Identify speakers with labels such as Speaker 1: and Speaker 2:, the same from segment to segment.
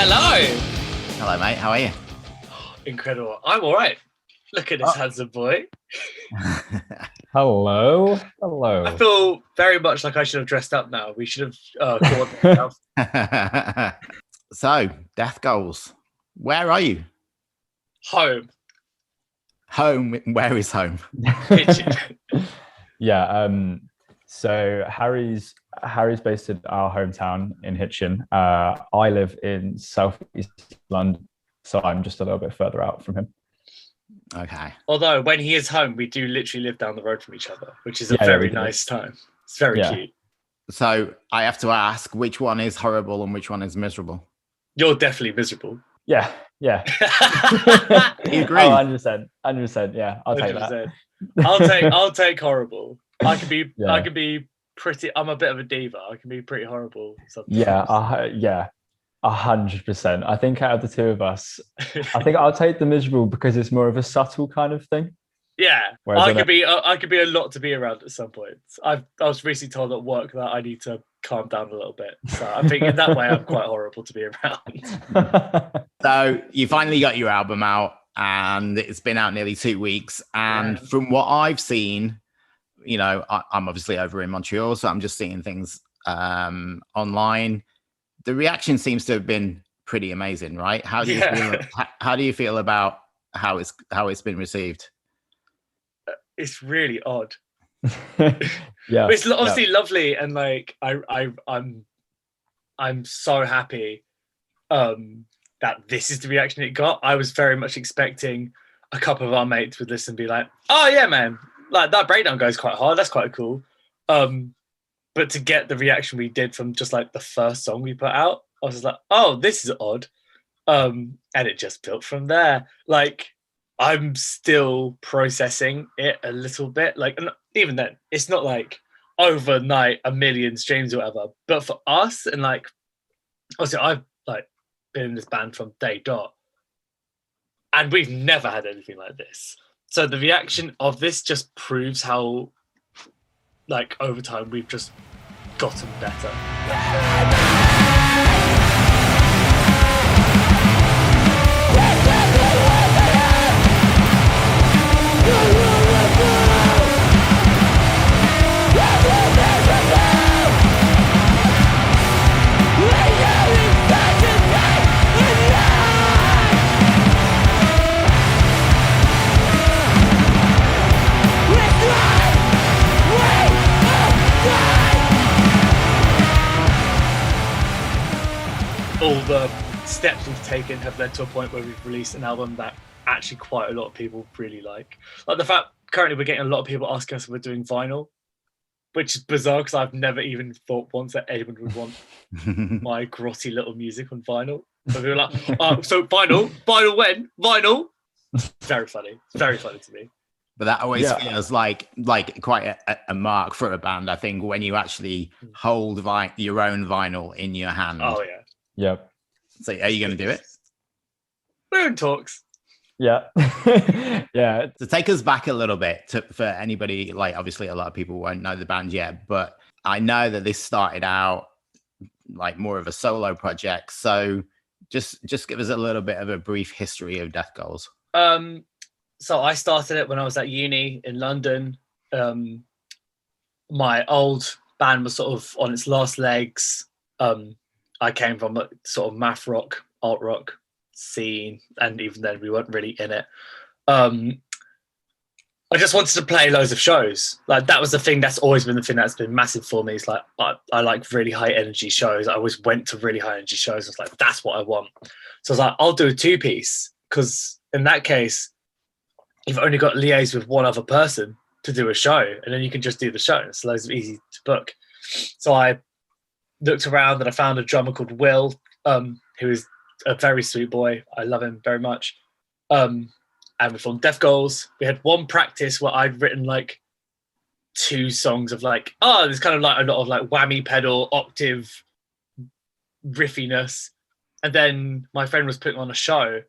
Speaker 1: Hello.
Speaker 2: Hello, mate. How are you?
Speaker 1: Incredible. I'm all right. Look at this handsome boy.
Speaker 3: Hello.
Speaker 1: I feel very much like I should have dressed up now. We should have coordinated.
Speaker 2: So, death goals. Where are you?
Speaker 1: Home.
Speaker 2: Home. Where is home?
Speaker 1: Kitchen.
Speaker 3: So Harry's based in our hometown in Hitchin. I live in southeast London, so I'm just a little bit further out from him.
Speaker 2: Okay.
Speaker 1: Although when he is home, we do literally live down the road from each other, which is a very nice time. It's very cute.
Speaker 2: So I have to ask, which one is horrible and which one is miserable?
Speaker 1: You're definitely miserable.
Speaker 3: Yeah.
Speaker 2: You agree?
Speaker 3: Oh, 100%. Yeah, I'll take
Speaker 1: 100%.
Speaker 3: that.
Speaker 1: I'll take horrible. I can be pretty. I'm a bit of a diva. I can be pretty horrible sometimes.
Speaker 3: Yeah, 100%. I think out of the two of us, I think I'll take the miserable because it's more of a subtle kind of thing.
Speaker 1: Yeah,
Speaker 3: Whereas
Speaker 1: I could be a lot to be around at some point. I was recently told at work that I need to calm down a little bit. So I think in that way I'm quite horrible to be around.
Speaker 2: So you finally got your album out, and it's been out nearly 2 weeks. And from what I've seen, you know, I'm obviously over in Montreal, so I'm just seeing things online. The reaction seems to have been pretty amazing, right? How do you feel about how it's been received?
Speaker 1: It's really odd.
Speaker 3: Yeah,
Speaker 1: it's obviously lovely, and like I'm so happy that this is the reaction it got. I was very much expecting a couple of our mates would listen and be like, "Oh yeah, man, like that breakdown goes quite hard. That's quite cool." But to get the reaction we did from just like the first song we put out, I was just like, "Oh, this is odd," and it just built from there. Like, I'm still processing it a little bit. Like, and even then, it's not like overnight 1 million streams or whatever. But for us, and like, obviously, I've like been in this band from day dot, and we've never had anything like this. So the reaction of this just proves how, like, over time we've just gotten better. All the steps we've taken have led to a point where we've released an album that actually quite a lot of people really like. Like the fact currently we're getting a lot of people asking us if we're doing vinyl, which is bizarre because I've never even thought once that anyone would want my grotty little music on vinyl. So we were like, so vinyl when? Vinyl? Very funny. It's very funny to me.
Speaker 2: But that always feels like quite a mark for a band, I think, when you actually hold your own vinyl in your hand.
Speaker 1: Oh, yeah.
Speaker 3: Yep.
Speaker 2: So are you going to do it?
Speaker 1: We're in talks.
Speaker 3: Yeah. Yeah.
Speaker 2: To take us back a little bit, for anybody, like obviously a lot of people won't know the band yet, but I know that this started out like more of a solo project. So just give us a little bit of a brief history of Death Goals.
Speaker 1: So I started it when I was at uni in London. My old band was sort of on its last legs. I came from a sort of math rock, alt rock scene, and even then we weren't really in it. I just wanted to play loads of shows. Like that was the thing that's always been the thing that's been massive for me. It's like I like really high energy shows. I always went to really high energy shows. I was like, that's what I want. So I was like, I'll do a 2-piece, because in that case, you've only got to liaise with one other person to do a show, and then you can just do the show. It's loads of easy to book. So I looked around and I found a drummer called Will, who is a very sweet boy. I love him very much. And we formed Death Goals. We had one practice where I'd written like 2 songs of like, there's kind of like a lot of like whammy pedal, octave riffiness. And then my friend was putting on a show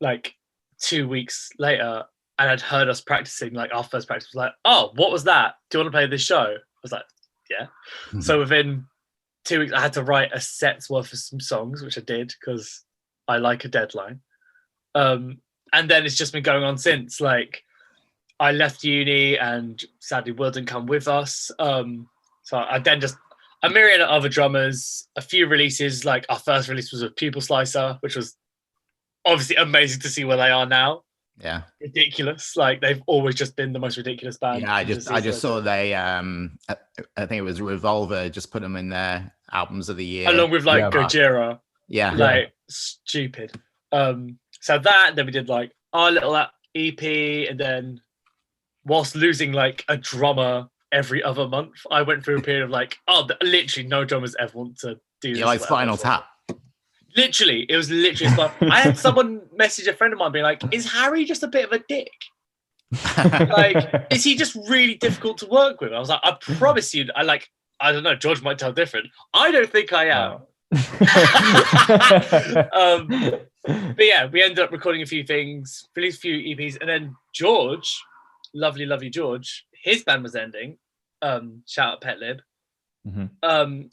Speaker 1: like 2 weeks later, and I'd heard us practicing. Like our first practice was like, what was that? Do you want to play this show? I was like, yeah. So within 2 weeks, I had to write a set's worth of some songs, which I did because I like a deadline. And then it's just been going on since. Like, I left uni and sadly Will didn't come with us. So I then just a myriad of other drummers, a few releases. Like, our first release was with Pupil Slicer, which was obviously amazing to see where they are now.
Speaker 2: Yeah,
Speaker 1: ridiculous. Like, they've always just been the most ridiculous band.
Speaker 2: Yeah, I just saw they I think it was Revolver just put them in their albums of the year
Speaker 1: along with like Gojira.
Speaker 2: Yeah,
Speaker 1: like stupid. So then we did like our little EP, and then whilst losing like a drummer every other month, I went through a period of like, literally no drummers ever want to do this.
Speaker 2: Yeah, like Spinal Tap.
Speaker 1: Literally, it was literally. I had someone message a friend of mine being like, "Is Harry just a bit of a dick? Like, is he just really difficult to work with?" I was like, "I promise you, I don't know. George might tell different. I don't think I am." But yeah, we ended up recording a few things, released a few EPs, and then George, lovely George, his band was ending. Shout out Pet Lib.
Speaker 3: Mm-hmm.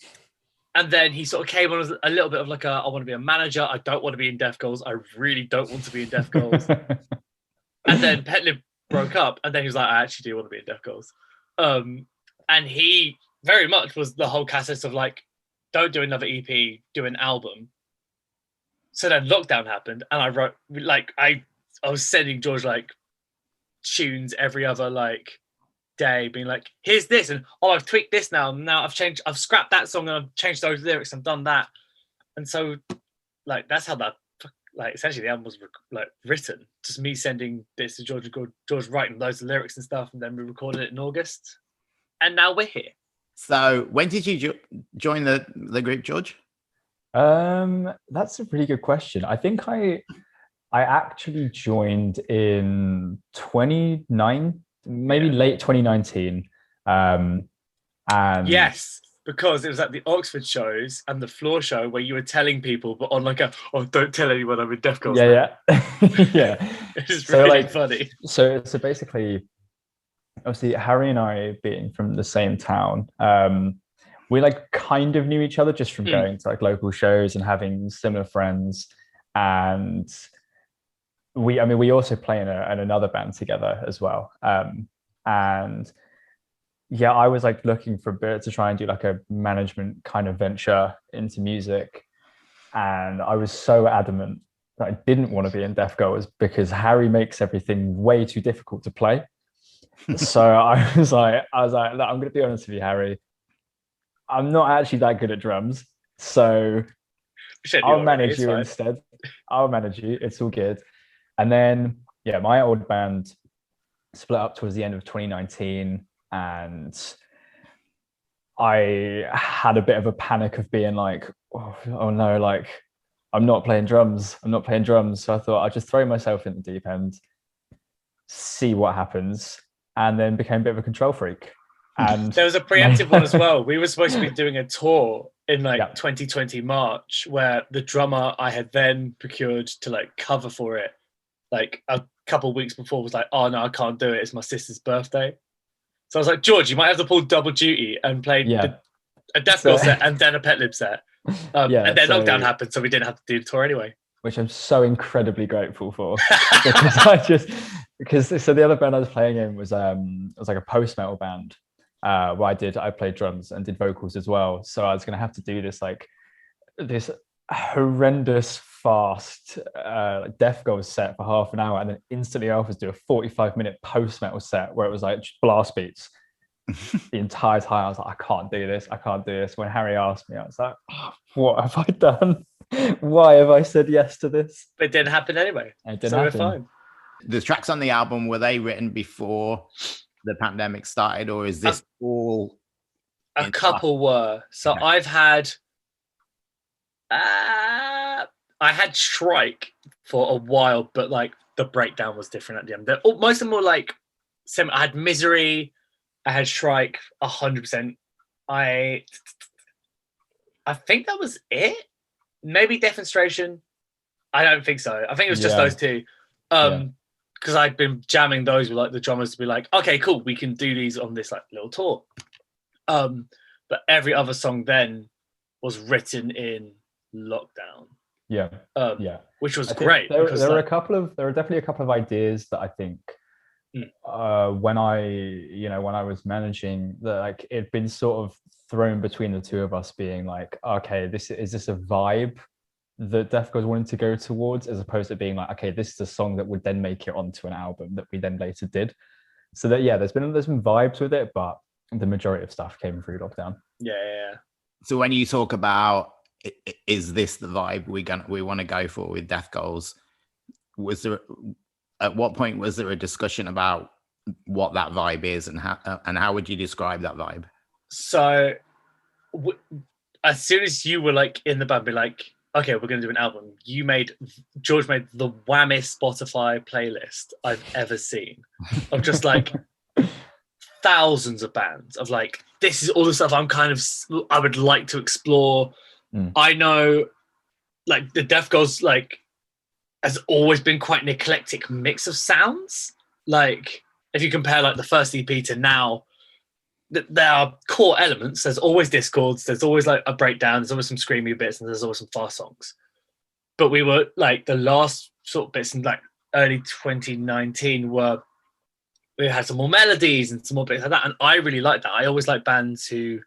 Speaker 1: And then he sort of came on as a little bit of like I want to be a manager. I don't want to be in Death Goals. I really don't want to be in Death Goals. And then Pet Lib broke up, and then he was like, I actually do want to be in Death Goals. And he very much was the whole cassette of like, don't do another EP, do an album. So then lockdown happened, and I wrote like I was sending George like tunes every other like day, being like, here's this, and I've tweaked this now I've scrapped that song and I've changed those lyrics and done that. And so like that's how that like essentially the album was like written, just me sending this to George and George writing loads of lyrics and stuff, and then we recorded it in August, and now we're here.
Speaker 2: So when did you join the group, George?
Speaker 3: That's a pretty good question. I think I actually joined in 2019, maybe late 2019. And
Speaker 1: yes, because it was at the Oxford shows and the floor show where you were telling people, but on like don't tell anyone I'm in Death Goals.
Speaker 3: Yeah.
Speaker 1: It's really funny.
Speaker 3: So basically, obviously Harry and I being from the same town, we like kind of knew each other just from going to like local shows and having similar friends. And we also play in another band together as well. And yeah, I was like looking for a bit to try and do like a management kind of venture into music. And I was so adamant that I didn't want to be in Death Goers because Harry makes everything way too difficult to play. So I was like, look, I'm going to be honest with you, Harry. I'm not actually that good at drums, so I'll manage you instead. I'll manage you. It's all good. And then, yeah, my old band split up towards the end of 2019, and I had a bit of a panic of being like, oh no, like I'm not playing drums. So I thought I'd just throw myself in the deep end, see what happens, and then became a bit of a control freak. And
Speaker 1: there was a preemptive one as well. We were supposed to be doing a tour in like 2020 March, where the drummer I had then procured to like cover for it, like a couple of weeks before, was like, oh no, I can't do it. It's my sister's birthday. So I was like, George, you might have to pull double duty and play a Death Goals set and then a Pet Lib set. And then lockdown happened, so we didn't have to do the tour anyway.
Speaker 3: Which I'm so incredibly grateful for. Because so the other band I was playing in was like a post-metal band. Where I played drums and did vocals as well. So I was going to have to do this horrendous fast Death Goals set for half an hour, and then instantly afterwards do a 45-minute post-metal set where it was like blast beats the entire time. I was like, I can't do this. When Harry asked me, I was like, what have I done? Why have I said yes to this?
Speaker 1: But it didn't happen anyway.
Speaker 3: It didn't happen.
Speaker 1: We're fine.
Speaker 2: The tracks on the album, were they written before the pandemic started, or is this all?
Speaker 1: A couple were. So okay. I had Shrike for a while, but like the breakdown was different at the end. Most of them were like similar. I had Misery, I had Shrike 100%. I think that was it. Maybe Defenstration. I don't think so. I think it was just those two. Because I'd been jamming those with like the drummers to be like, okay, cool, we can do these on this like little tour. But every other song then was written in lockdown.
Speaker 3: Yeah.
Speaker 1: Which was great.
Speaker 3: There are definitely a couple of ideas that I think when I was managing, that like it'd been sort of thrown between the two of us, being like, okay, is this a vibe that Death Girls wanted to go towards, as opposed to being like, okay, this is a song that would then make it onto an album that we then later did. So that there's been vibes with it, but the majority of stuff came through lockdown.
Speaker 1: Yeah.
Speaker 2: So when you talk about, is this the vibe we want to go for with Death Goals, at what point was there a discussion about what that vibe is, and how would you describe that vibe?
Speaker 1: So as soon as you were like in the band, be like, okay, we're going to do an album, George made the whammest Spotify playlist I've ever seen, of just like thousands of bands, of like, this is all the stuff I would like to explore. I know like the Death Girls like has always been quite an eclectic mix of sounds. Like if you compare like the first EP to now, there are core elements. There's always discords, there's always like a breakdown, there's always some screamy bits, and there's always some fast songs. But we were like, the last sort of bits in like early 2019 we had some more melodies and some more bits like that, and I really like that. I always like bands who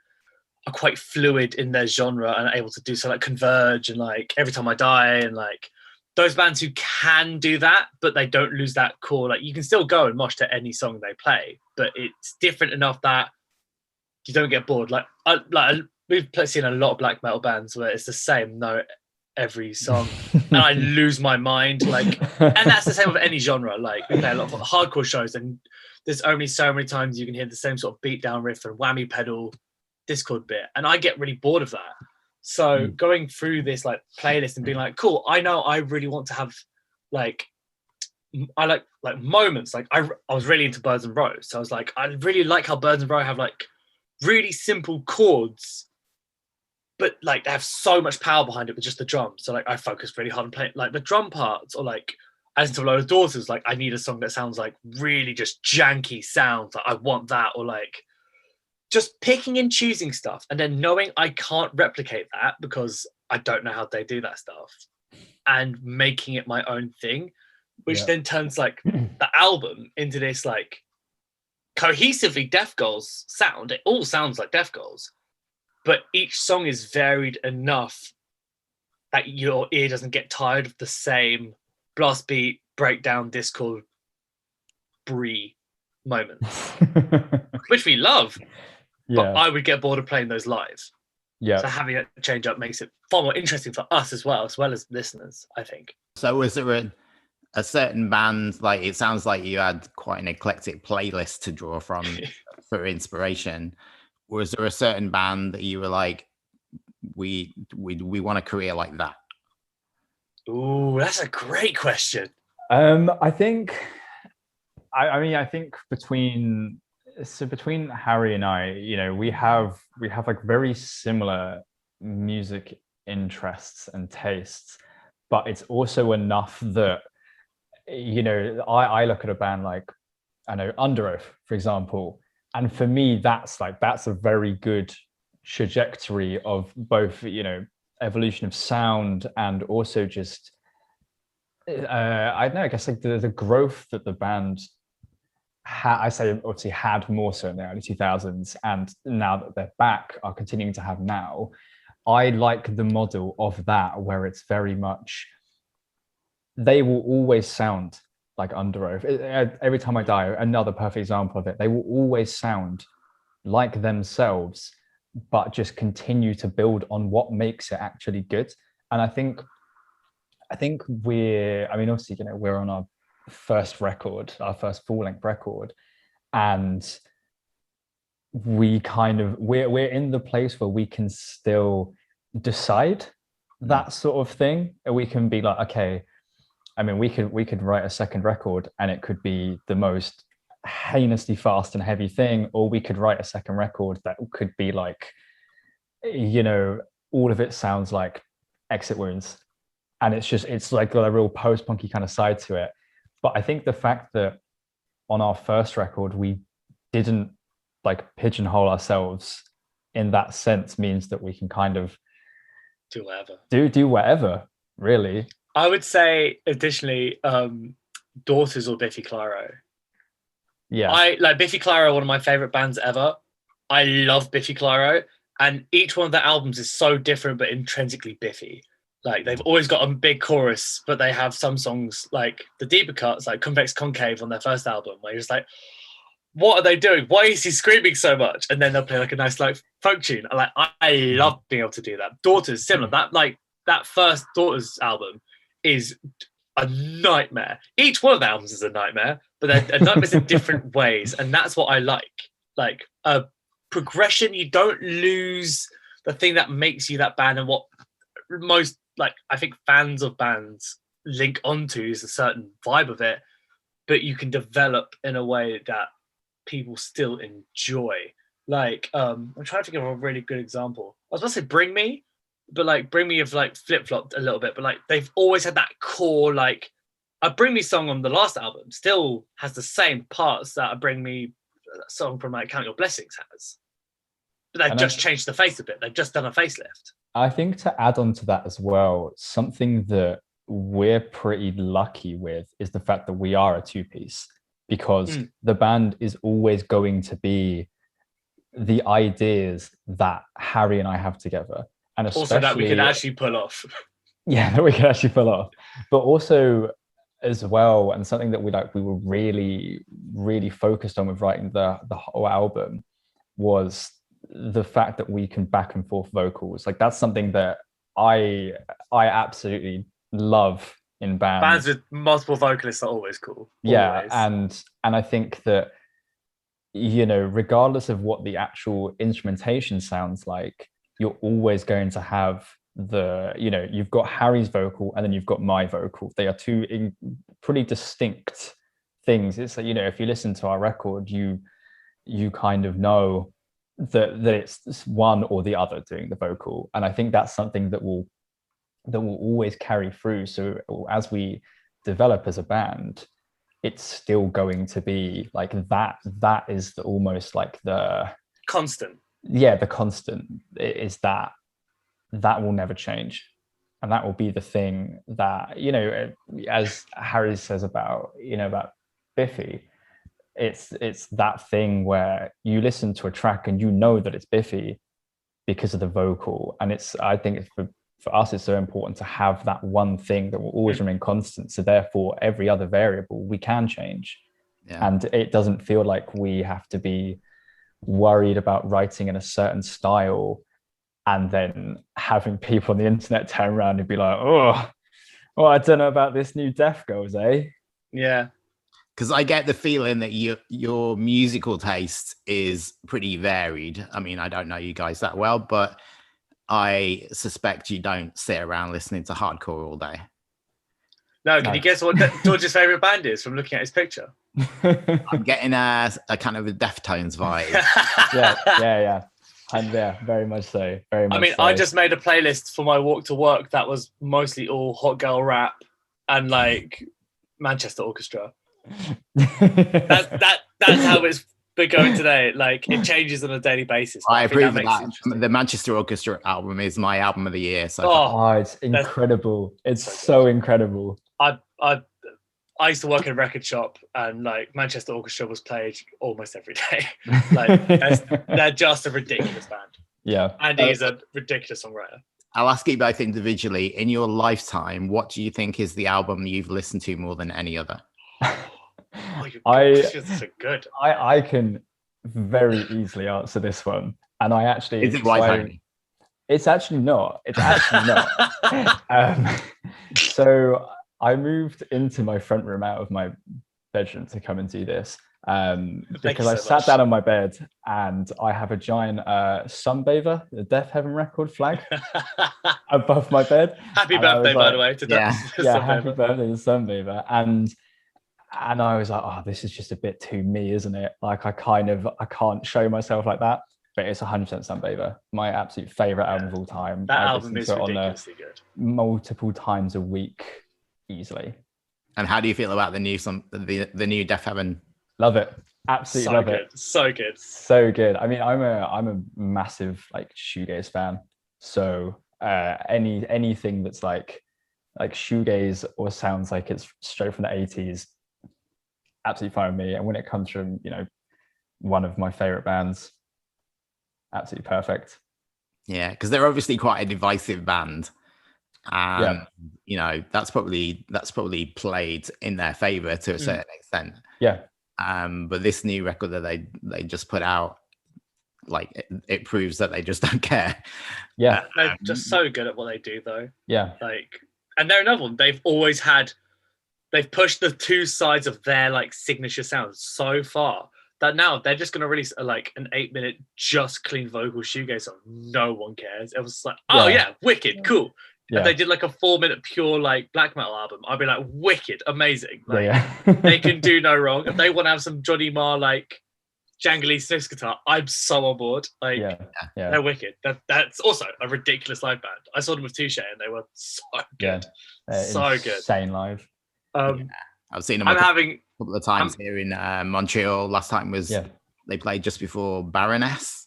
Speaker 1: are quite fluid in their genre and are able to do so, like Converge and like Every Time I Die, and like those bands who can do that, but they don't lose that core. Like you can still go and mosh to any song they play, but it's different enough that you don't get bored. We've seen a lot of black metal bands where it's the same note every song, and I lose my mind. Like, and that's the same with any genre. Like we play a lot of hardcore shows, and there's only so many times you can hear the same sort of beat down riff and whammy pedal discord bit, and I get really bored of that. So going through this like playlist and being like, cool, I know I really want to have like, I like moments. Like I was really into Birds and Rose, so I was like, I really like how Birds and Rose have like really simple chords, but like they have so much power behind it with just the drums. So like I focused really hard on playing like the drum parts, or like as into Load of Daughters, like I need a song that sounds like really just janky sounds. Like I want that, or like just picking and choosing stuff, and then knowing I can't replicate that because I don't know how they do that stuff, and making it my own thing, which then turns like the album into this like cohesively Death Girls sound. It all sounds like Death Girls, but each song is varied enough that your ear doesn't get tired of the same blast beat, breakdown, discord, brie moments, which we love. But I would get bored of playing those live. So having it change up makes it far more interesting for us as well as listeners, I think.
Speaker 2: So was there a certain band, like it sounds like you had quite an eclectic playlist to draw from for inspiration. Was there a certain band that you were like, we want a career like that?
Speaker 1: Ooh, that's a great question.
Speaker 3: I think between Harry and I, you know, we have like very similar music interests and tastes, but it's also enough that, you know, I look at a band like, I know, Under Oath, for example, and for me that's a very good trajectory of both, you know, evolution of sound and also just I don't know, I guess like the growth that the band had more so in the early 2000s, and now that they're back are continuing to have now. I like the model of that, where it's very much, they will always sound like Under Oath. Every Time I Die, another perfect example of it. They will always sound like themselves, but just continue to build on what makes it actually good. And I think obviously, you know, we're on our first record, our first full-length record, and we're in the place where we can still decide that sort of thing. We can be like, okay, I mean, we could write a second record and it could be the most heinously fast and heavy thing, or we could write a second record that could be like, you know, all of it sounds like Exit Wounds, and it's like got a real post-punky kind of side to it. But I think the fact that on our first record we didn't like pigeonhole ourselves in that sense means that we can kind of
Speaker 1: Do whatever.
Speaker 3: Do whatever, really.
Speaker 1: I would say additionally, Daughters or Biffy Clyro.
Speaker 3: Yeah.
Speaker 1: I like Biffy Clyro, one of my favorite bands ever. I love Biffy Clyro, and each one of their albums is so different but intrinsically Biffy. Like they've always got a big chorus, but they have some songs like the deeper cuts, like Convex Concave on their first album, where you're just like, what are they doing? Why is he screaming so much? And then they'll play like a nice like folk tune. I love being able to do that. Daughters, similar. That first Daughters album is a nightmare. Each one of the albums is a nightmare, but they're nightmares in different ways, and that's what I like. Like a progression, you don't lose the thing that makes you that band, and what most like I think fans of bands link onto is a certain vibe of it, but you can develop in a way that people still enjoy. Like I'm trying to think of a really good example. I was about to say Bring Me, but like Bring Me have like flip-flopped a little bit, but like they've always had that core, like a Bring Me song on the last album still has the same parts that a Bring Me song from like Count Your Blessings has, but they've just changed the face a bit. They've just done a facelift.
Speaker 3: I think to add on to that as well, something that we're pretty lucky with is the fact that we are a two-piece, because the band is always going to be the ideas that Harry and I have together, and especially
Speaker 1: also that we can actually pull off.
Speaker 3: Yeah, that we can actually pull off, but also as well, and something that we were really focused on with writing the whole album was the fact that we can back and forth vocals. Like that's something that I absolutely love in bands
Speaker 1: with multiple vocalists are always cool.
Speaker 3: Yeah, and I think that, you know, regardless of what the actual instrumentation sounds like, you're always going to have you've got Harry's vocal and then you've got my vocal. They are two pretty distinct things. It's like, you know, if you listen to our record, you kind of know that it's one or the other doing the vocal, and I think that's something that will always carry through. So as we develop as a band, it's still going to be like that is almost like the
Speaker 1: constant.
Speaker 3: Yeah, the constant is that will never change, and that will be the thing that, you know, as Harry says about Biffy, it's that thing where you listen to a track and you know that it's Biffy because of the vocal, and I think for us it's so important to have that one thing that will always remain constant, so therefore every other variable we can change. And it doesn't feel like we have to be worried about writing in a certain style and then having people on the internet turn around and be like, oh, I don't know about this new Deaf Girls, eh?
Speaker 1: Yeah.
Speaker 2: Because I get the feeling that your musical taste is pretty varied. I mean, I don't know you guys that well, but I suspect you don't sit around listening to hardcore all day.
Speaker 1: No, can you guess what George's favourite band is from looking at his picture?
Speaker 2: I'm getting a kind of a Deftones vibe.
Speaker 3: Yeah. And yeah, very much so. Very much.
Speaker 1: I mean,
Speaker 3: so.
Speaker 1: I just made a playlist for my walk to work that was mostly all hot girl rap and like Manchester Orchestra. That's how it's been going today. Like it changes on a daily basis.
Speaker 2: I approve of that. The Manchester Orchestra album is my album of the year. So
Speaker 3: it's incredible. It's so incredible.
Speaker 1: I used to work in a record shop, and like Manchester Orchestra was played almost every day. Like they're just a ridiculous band.
Speaker 3: Yeah,
Speaker 1: Andy is a ridiculous songwriter.
Speaker 2: I'll ask you both individually. In your lifetime, what do you think is the album you've listened to more than any other?
Speaker 1: Questions are good.
Speaker 3: I can very easily answer this one, and I actually
Speaker 2: is it White Pony?
Speaker 3: It's actually not. It's actually not. So I moved into my front room out of my bedroom to come and do this because I sat down on my bed and I have a giant Sunbather, the Death Heaven record flag above my bed.
Speaker 1: Happy birthday, by the way. To
Speaker 3: happy birthday to Sunbather. And I was like, oh, this is just a bit too me, isn't it? Like I can't show myself like that. But it's 100% Sunbather, my absolute favorite album of all time.
Speaker 1: That album is ridiculously good.
Speaker 3: Multiple times a week, easily.
Speaker 2: And how do you feel about the new Death Heaven?
Speaker 3: Love it, absolutely love it.
Speaker 1: So good.
Speaker 3: I mean, I'm a massive like shoegaze fan, so anything that's like shoegaze or sounds like it's straight from the 80s, absolutely fine with me. And when it comes from, you know, one of my favorite bands, absolutely perfect.
Speaker 2: Yeah, because they're obviously quite a divisive band. You know, that's probably played in their favor to a certain extent.
Speaker 3: Yeah.
Speaker 2: But this new record that they just put out, like it proves that they just don't care.
Speaker 3: Yeah.
Speaker 1: They're just so good at what they do, though.
Speaker 3: Yeah.
Speaker 1: Like, and they're another one. They've pushed the two sides of their like signature sound so far that now they're just going to release like an 8-minute just clean vocal shoegaze song. No one cares. It was like, oh yeah, wicked, cool. Yeah. And they did like a 4-minute pure like black metal album. I'd be like, wicked, amazing. Like, they can do no wrong. If they want to have some Johnny Marr like jangly Swiss guitar, I'm so on board. Like, they're wicked. That's also a ridiculous live band. I saw them with Touche and they were so good. So good.
Speaker 3: Insane live.
Speaker 2: I've seen them a couple of times here in Montreal. Last time was they played just before Baroness.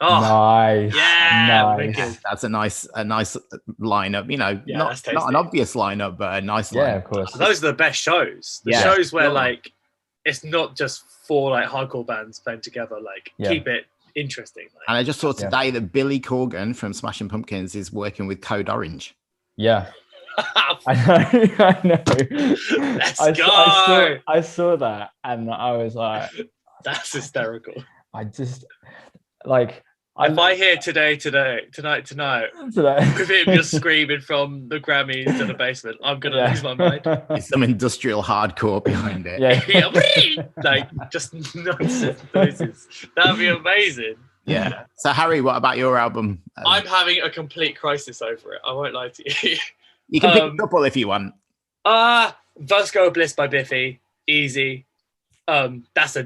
Speaker 3: Oh, nice.
Speaker 1: Yeah,
Speaker 3: nice.
Speaker 2: That's a nice lineup. You know, not an obvious lineup, but a nice lineup.
Speaker 3: Yeah, of course.
Speaker 1: Those are the best shows. The shows where like it's not just 4 like hardcore bands playing together. Like keep it interesting. Like,
Speaker 2: and I just saw today that Billy Corgan from Smashing Pumpkins is working with Code Orange.
Speaker 3: Yeah. I know.
Speaker 1: Let's go.
Speaker 3: I saw that and I was like,
Speaker 1: that's hysterical.
Speaker 3: I just like.
Speaker 1: If I hear tonight, with him just screaming from the Grammys to the basement, I'm gonna lose my mind.
Speaker 2: It's some industrial hardcore behind it.
Speaker 1: Like just nonsense noises. That'd be amazing.
Speaker 2: Yeah. So Harry, what about your album?
Speaker 1: I'm having a complete crisis over it. I won't lie to you.
Speaker 2: You can pick a couple if you want.
Speaker 1: Vasco Bliss by Biffy, easy. That's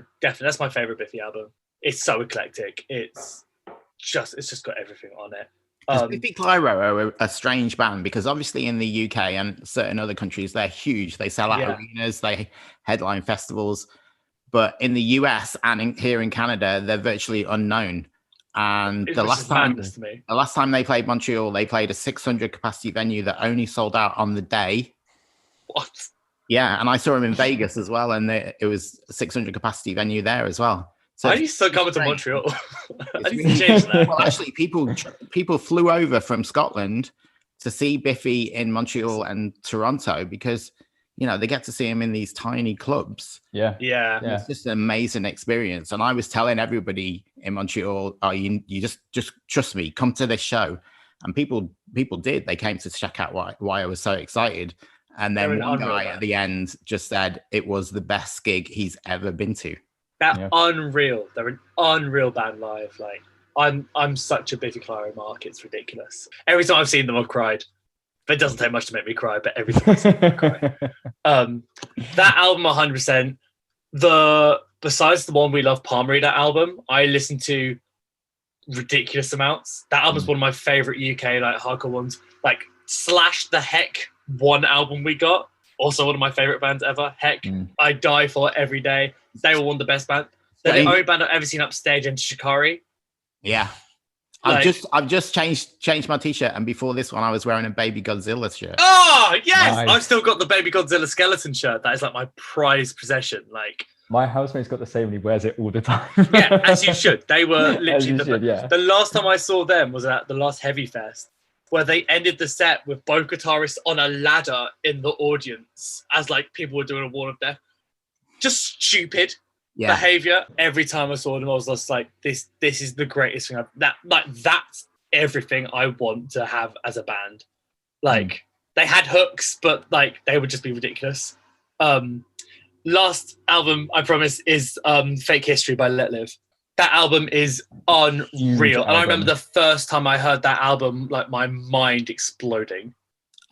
Speaker 1: my favorite Biffy album. It's so eclectic. It's just got everything on it.
Speaker 2: Biffy Clyro are a strange band because obviously in the UK and certain other countries they're huge. They sell out arenas, they headline festivals, but in the US and here in Canada they're virtually unknown. And the last time they played Montreal, they played a 600 capacity venue that only sold out on the day.
Speaker 1: What?
Speaker 2: Yeah, and I saw them in Vegas as well, and it was a 600 capacity venue there as well. So
Speaker 1: I need to start coming to Montreal. I need to change that.
Speaker 2: Well, actually, people flew over from Scotland to see Biffy in Montreal and Toronto because, you know, they get to see him in these tiny clubs.
Speaker 1: Yeah.
Speaker 2: It's just an amazing experience. And I was telling everybody in Montreal, you just trust me, come to this show. And people did. They came to check out why I was so excited. And then one guy at the end just said it was the best gig he's ever been to.
Speaker 1: Unreal. They're an unreal band live. Like I'm such a Biffy Clyro mark. It's ridiculous. Every time I've seen them, I've cried. It doesn't take much to make me cry, but every time I see them, I cry. That album, 100%. Besides the One We Love Palm Reader album, I listened to ridiculous amounts. That album's one of my favorite UK like hardcore ones. Like Slash the Heck one album we got. Also one of my favorite bands ever. Heck, I die for it every day. They were one of the best bands. They're the only band I've ever seen upstage and Shikari.
Speaker 2: Yeah. I've just changed my t-shirt, and before this one I was wearing a Baby Godzilla shirt.
Speaker 1: Oh yes,
Speaker 3: nice.
Speaker 1: I've still got the Baby Godzilla skeleton shirt. That is like my prized possession. Like
Speaker 3: my housemate's got the same and he wears it all the time.
Speaker 1: Yeah, as you should. They were literally
Speaker 3: the
Speaker 1: last time I saw them was at the last Heavy Fest, where they ended the set with both guitarists on a ladder in the audience as like people were doing a wall of death. Just stupid behavior. Every time I saw them, I was just like, this is the greatest thing that's everything I want to have as a band. Like they had hooks, but like they would just be ridiculous. Last album, I promise, is Fake History by Let Live. That album is unreal. And I remember the first time I heard that album, like my mind exploding.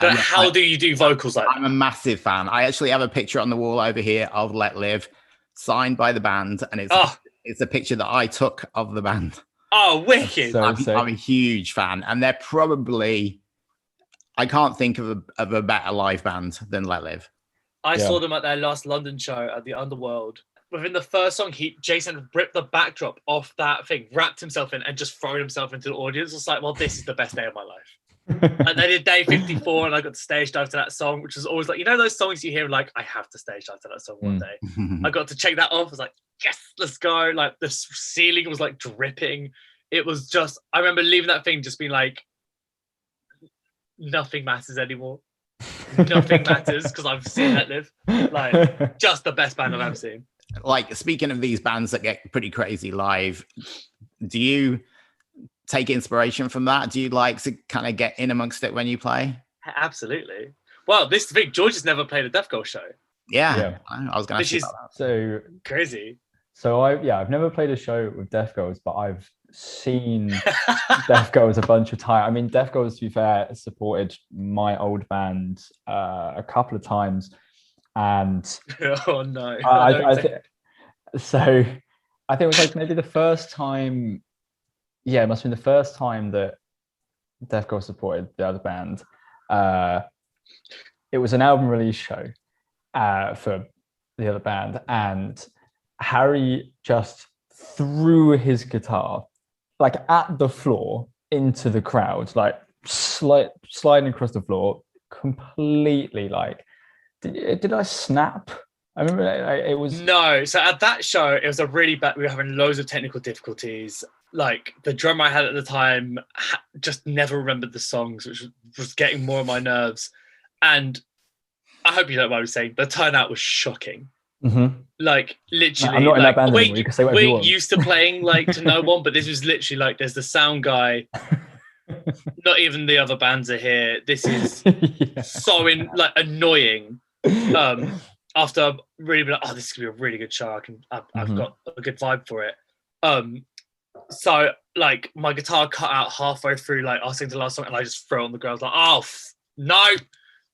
Speaker 1: But how do you do vocals like that?
Speaker 2: I'm a massive fan. I actually have a picture on the wall over here of Let Live, signed by the band, and it's a picture that I took of the band.
Speaker 1: Oh, wicked!
Speaker 2: I'm a huge fan, and they're probably, I can't think of a better live band than Let Live.
Speaker 1: I saw them at their last London show at the Underworld. Within the first song, Jason ripped the backdrop off that thing, wrapped himself in, and just thrown himself into the audience. It's like, well, this is the best day of my life. And they did Day 54, and I got to stage dive to that song, which was always like, you know, those songs you hear like, I have to stage dive to that song one day. I got to check that off. I was like, yes, let's go. Like the ceiling was like dripping. It was just, I remember leaving that thing just being like, nothing matters anymore. Nothing matters because I've seen that live. Like, just the best band I've ever seen.
Speaker 2: Like, speaking of these bands that get pretty crazy live, do you take inspiration from that? Do you like to kind of get in amongst it when you play?
Speaker 1: Absolutely. Well, this thing, George has never played a Death Girl show.
Speaker 2: Yeah. I was going to ask you about that.
Speaker 3: So
Speaker 1: crazy.
Speaker 3: So I've never played a show with Death Girls, but I've seen Death Girls a bunch of times. I mean, Death Girls, to be fair, supported my old band a couple of times, and
Speaker 1: oh no!
Speaker 3: So I think it was like maybe the first time. Yeah, it must have been the first time that Death Girls supported the other band. It was an album release show for the other band, and Harry just threw his guitar like at the floor into the crowd, like sliding across the floor, completely like. Did I snap? I remember it was
Speaker 1: no. So at that show, it was a really bad. We were having loads of technical difficulties. Like the drummer I had at the time just never remembered the songs, which was getting more on my nerves. And I hope you know what I was saying. The turnout was shocking.
Speaker 3: Mm-hmm.
Speaker 1: Like literally,
Speaker 3: I'm not in that band
Speaker 1: we're,
Speaker 3: anymore. You can say whatever you want.
Speaker 1: Used to playing like to no one, but this was literally like there's the sound guy. Not even the other bands are here. This is so annoying. After really been like, oh, this is gonna be a really good show. I've got a good vibe for it. So like my guitar cut out halfway through, like I was singing the last song, and I just threw it on the ground. I was like, oh no,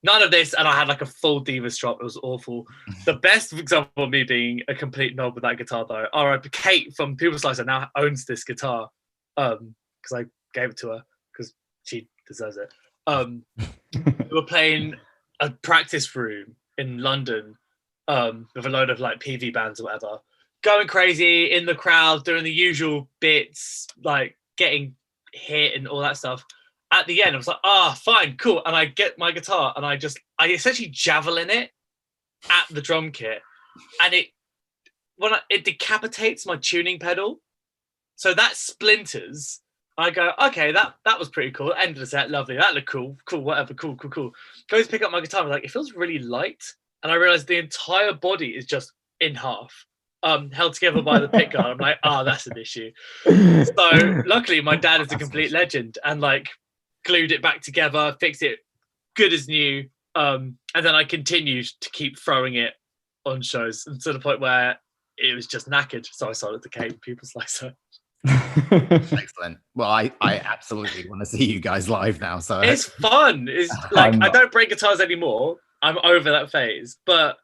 Speaker 1: none of this. And I had like a full Divas drop. It was awful. The best example of me being a complete knob with that guitar, though. All right, Kate from People Slicer now owns this guitar because I gave it to her because she deserves it. We were playing a practice room in London with a load of like PV bands or whatever, going crazy in the crowd, doing the usual bits, like getting hit and all that stuff. At the end, I was like, fine, cool. And I get my guitar and I essentially javelin it at the drum kit, and it decapitates my tuning pedal. So that splinters. I go, okay, that was pretty cool. End of the set, lovely. That looked cool, whatever, cool. Go to pick up my guitar. I was like, it feels really light. And I realized the entire body is just in half, held together by the pick guard. I'm like, that's an issue. So luckily, my dad is a complete legend and like glued it back together, fixed it good as new. And then I continued to keep throwing it on shows to the point where it was just knackered. So I sold it to Kate, People Slicer.
Speaker 2: Excellent. Well, I absolutely want to see you guys live now. So
Speaker 1: it's fun. It's like I don't break guitars anymore. I'm over that phase, but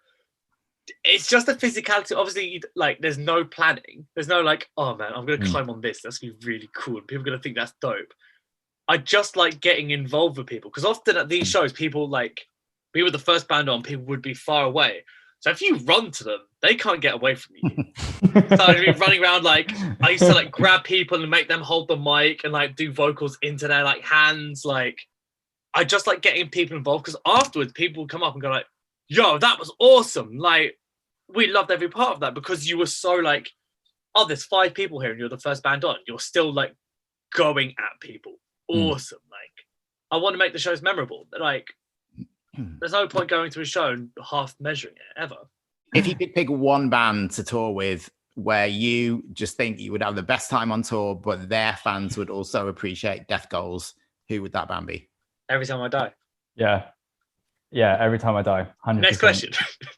Speaker 1: it's just the physicality. Obviously, like there's no planning. There's no like, oh man, I'm gonna climb on this. That's gonna be really cool. And people are gonna think that's dope. I just like getting involved with people because often at these shows, people like we were the first band on. People would be far away. So if you run to them, they can't get away from you. So I'd be running around like I used to like grab people and make them hold the mic and like do vocals into their like hands. Like I just like getting people involved because afterwards people would come up and go like, "Yo, that was awesome! Like we loved every part of that because you were so like, oh, there's 5 people here and you're the first band on. You're still like going at people. Awesome! Like I want to make the shows memorable. But, like there's no point going to a show and half measuring it ever."
Speaker 2: If you could pick one band to tour with where you just think you would have the best time on tour, but their fans would also appreciate Death Goals, who would that band be?
Speaker 1: Every Time I Die.
Speaker 3: Yeah, Every Time I Die. 100%.
Speaker 1: Next question.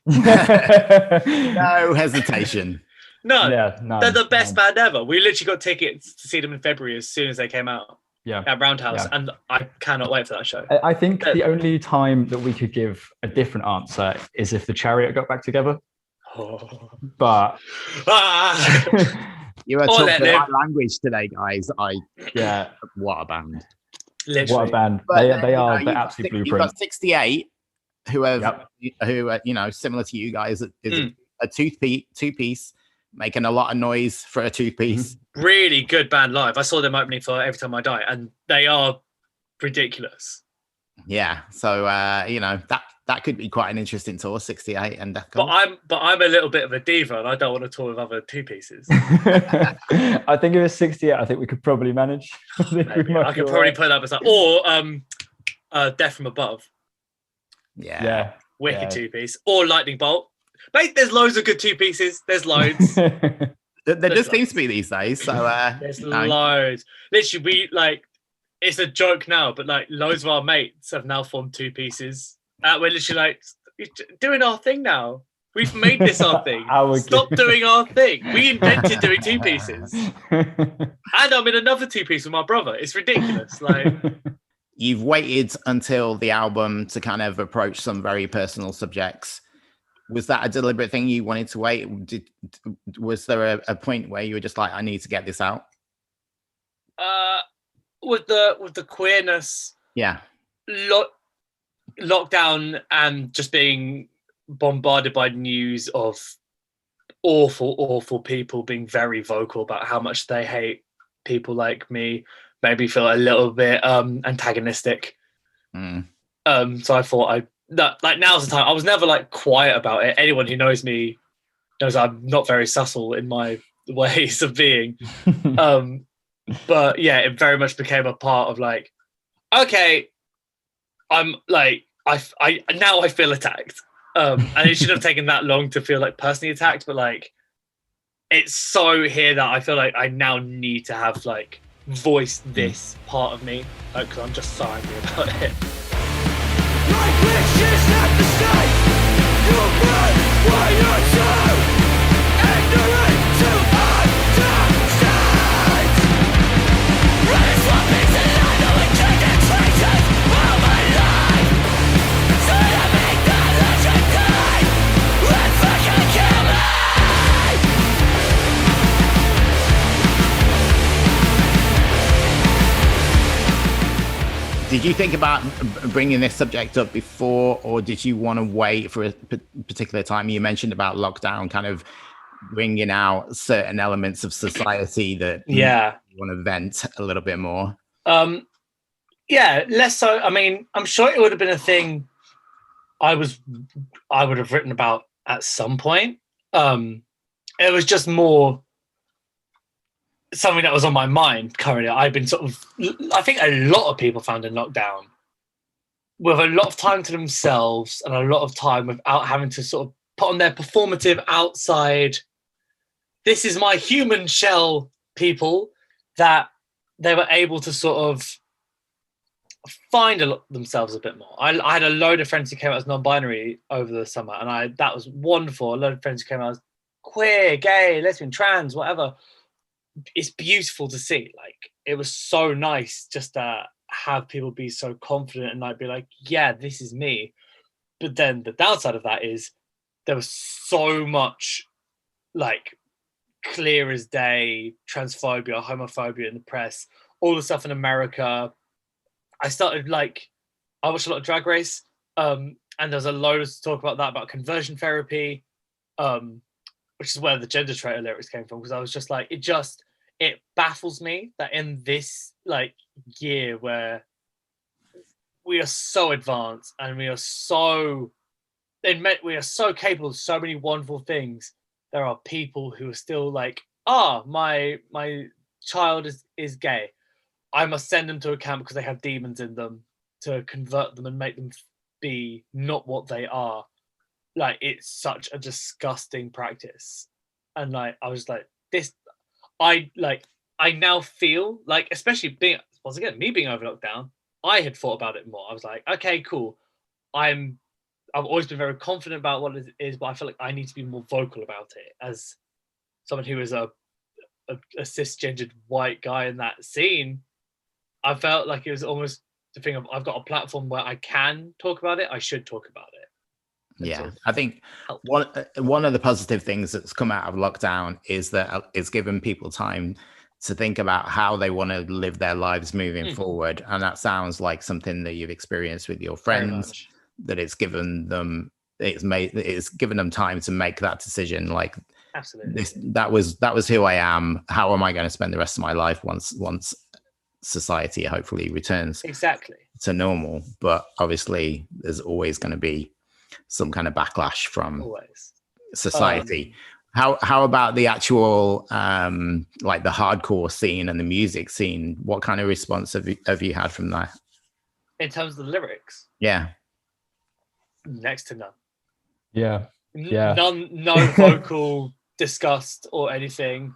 Speaker 2: No hesitation.
Speaker 1: No,
Speaker 3: none,
Speaker 1: they're the best band ever. We literally got tickets to see them in February as soon as they came out.
Speaker 3: Yeah,
Speaker 1: at Roundhouse, and I cannot wait for that show.
Speaker 3: I think the only time that we could give a different answer is if the Chariot got back together. But
Speaker 2: you are talking about language today, guys. What a band!
Speaker 3: Literally. What a band! They are the absolute blueprint.
Speaker 2: You've got 68, who are similar to you guys, is a two-piece, making a lot of noise for a two-piece.
Speaker 1: Really good band live. I saw them opening for Every Time I Die, and they are ridiculous.
Speaker 2: Yeah. So that could be quite an interesting tour, 68 and Death
Speaker 1: But
Speaker 2: Cult.
Speaker 1: I'm a little bit of a diva, and I don't want to tour with other two pieces.
Speaker 3: I think if it's 68, I think we could probably manage.
Speaker 1: I could probably put that beside, or Death from Above.
Speaker 2: Yeah.
Speaker 1: Wicked two piece, or Lightning Bolt. Mate, there's loads of good two pieces. There's loads.
Speaker 2: There just seems to be these days. So
Speaker 1: there's loads. Literally, we like. It's a joke now, but like loads of our mates have now formed two pieces. We're literally like doing our thing now. We've made this our thing. Stop doing our thing. We invented doing two pieces, and I'm in another two piece with my brother. It's ridiculous. Like
Speaker 2: you've waited until the album to kind of approach some very personal subjects. Was that a deliberate thing? You wanted to wait? Was there a point where you were just like, I need to get this out?
Speaker 1: With the queerness, lockdown, and just being bombarded by news of awful people being very vocal about how much they hate people like me, made me feel a little bit antagonistic. So I thought now's the time. I was never like quiet about it. Anyone who knows me knows I'm not very subtle in my ways of being. But yeah, it very much became a part of like, okay, I'm like, I now I feel attacked. And it shouldn't have taken that long to feel like personally attacked, but like, it's so here that I feel like I now need to have like voiced this part of me, because I'm just so angry about it.
Speaker 4: Like witches at the stake, you'll burn while you're too ignorant to understand. Running swappings and I know it can get traces all my life. So I make that legend die and fucking kill me.
Speaker 2: Did you think about bringing this subject up before, or did you want to wait for a particular time? You mentioned about lockdown kind of bringing out certain elements of society that you want to vent a little bit more.
Speaker 1: Less so. I mean, I'm sure it would have been a thing I would have written about at some point. It was just more something that was on my mind currently. I've been I think a lot of people found in lockdown with a lot of time to themselves and a lot of time without having to sort of put on their performative outside, this is my human shell people, that they were able to sort of find themselves a bit more. I had a load of friends who came out as non-binary over the summer, and that was wonderful. A load of friends who came out as queer, gay, lesbian, trans, whatever. It's beautiful to see. Like, it was so nice just to have people be so confident and like be like, yeah, this is me. But then the downside of that is there was so much like clear as day transphobia, homophobia in the press, all the stuff in America. I watched a lot of Drag Race, and there's a load of talk about that, about conversion therapy, which is where the gender traitor lyrics came from, because I was just like, it baffles me that in this like year where we are so advanced and we are so capable of so many wonderful things, there are people who are still like, my child is gay, I must send them to a camp because they have demons in them, to convert them and make them be not what they are. Like, it's such a disgusting practice. And like, I was like, I now feel like, especially being, once again, me being over lockdown, I had thought about it more. I was like, okay, cool. I've always been very confident about what it is, but I feel like I need to be more vocal about it as someone who is a cisgendered white guy in that scene. I felt like it was almost the thing of, I've got a platform where I can talk about it, I should talk about it.
Speaker 2: Yeah, I think one of the positive things that's come out of lockdown is that it's given people time to think about how they want to live their lives moving forward. And that sounds like something that you've experienced with your friends, that it's given them time to make that decision. Like,
Speaker 1: absolutely,
Speaker 2: that was who I am. How am I going to spend the rest of my life once society hopefully returns
Speaker 1: Exactly.
Speaker 2: to normal. But obviously there's always going to be some kind of backlash from
Speaker 1: Always.
Speaker 2: society. How about the actual like the hardcore scene and the music scene? What kind of response have you had from that?
Speaker 1: In terms of the lyrics,
Speaker 2: Yeah.
Speaker 1: next to none.
Speaker 3: Yeah.
Speaker 1: No vocal discussed or anything.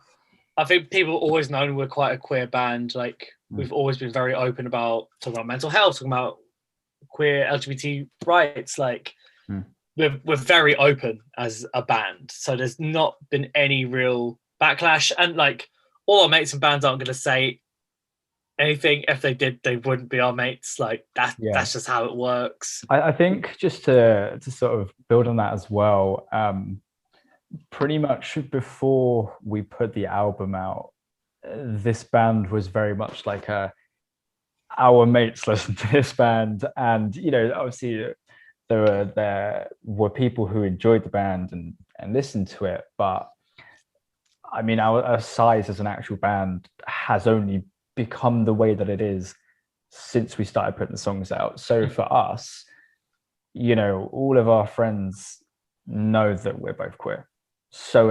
Speaker 1: I think people always known we're quite a queer band. Like we've always been very open about talking about mental health, talking about queer LGBT rights. Like we're very open as a band. So there's not been any real backlash. And like all our mates and bands aren't going to say anything. If they did, they wouldn't be our mates. Like that's just how it works.
Speaker 3: I think just to sort of build on that as well, pretty much before we put the album out, this band was very much like our mates listen to this band, and obviously there were people who enjoyed the band and listened to it, but I mean our size as an actual band has only become the way that it is since we started putting the songs out. So for us, all of our friends know that we're both queer. If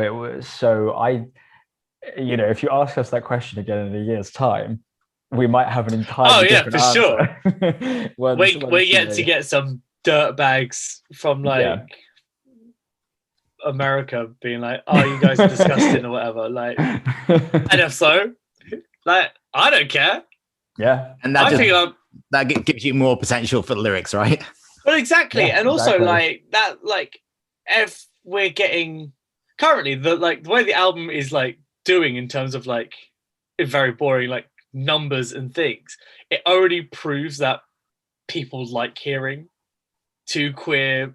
Speaker 3: you ask us that question again in a year's time, we might have an entirely different answer.
Speaker 1: Sure. We're yet to get some dirtbags from America being like, "Oh, you guys are disgusting" or whatever. Like, and if so, like, I don't care.
Speaker 3: Yeah,
Speaker 2: and that gives you more potential for the lyrics, right?
Speaker 1: Well, exactly, and also like that, like if we're getting currently the way the album is like doing in terms of like very boring like numbers and things, it already proves that people like hearing two queer